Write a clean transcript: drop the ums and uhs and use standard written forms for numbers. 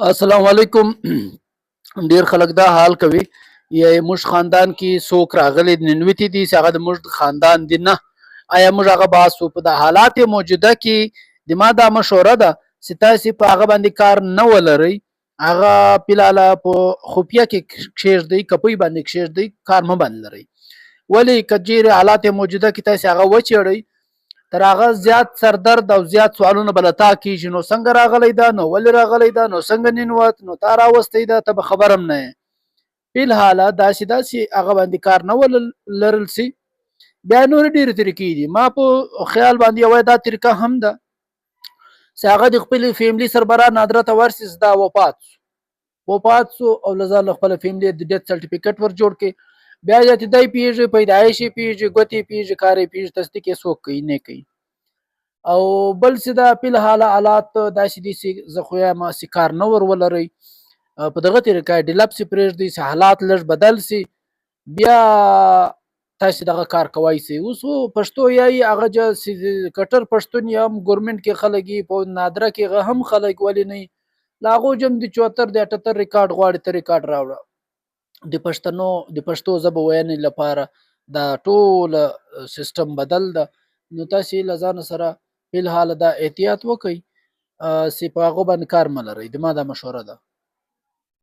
السلام علیکم. ډیر خلک دا حال کوي یا موږ خاندان کې څوک راغلي ننوتی دي چې هغه د موږ خاندان دي نه. آیا موږ هغه باسو په د حالات موجوده کې د ما دا مشوره ده چې تاسو په هغه باندې کار نه ولرئ. هغه پیلاله په خفیه کې کښېږدئ، کپۍ باندې کښېږدئ، کار مه بند لرئ. ولې که چیرې حالات موجوده کې تاسو هغه وڅېړئ، تر هغه زیات سردرد او زیات سوالونه به له تا کېږي، نو څنګه راغلی ده، نو ولې راغلی ده، نو څنګه ننوت، نو تا راوستی ده، ته به خبر هم نه یې. فی الحاله داسې هغه باندې کار نه ولرل سي. بیا نورې ډېرې طریقې دي. ما په خیال باندې یوه دا طریقه هم ده چې هغه د خپلې فیملي سربراه نادره ته ورسي چې دا وفات سو او له ځانه خپله فیملي د ډیت سرټیفیکټ ور جوړ کړي. بیا چې دی پیږي، پیدایش یې پیږي، ګوتې پیږي، کار یې پیږي، تصدیق یې څوک کوي؟ نه کوي. او بل څه دا فی الحال حالات داسې دي چې زه خو یم چې کار نه ولرئ. په دغه طریقه یې ډیلپ سي پرېږدئ چې حالات لږ بدل سي، بیا تاسو دغه کار کوی سي. اوس پښتو یایي هغه چې کټر پښتون یې هم ګورمنټ کې خلک یي، په نادره کې هم خلک ولې نه یي، له هغو جم د 74 د 78 ریکارډ غواړي، ته ریکارډ راوړه. د پښتو ژبه ویونې لپاره دا ټول سیستم بدل ده. نو تاسې له ځان سره فی الحال دا احتیاط وکئ چې په هغو باندې کار مه لرئ. د ما دا مشوره ده.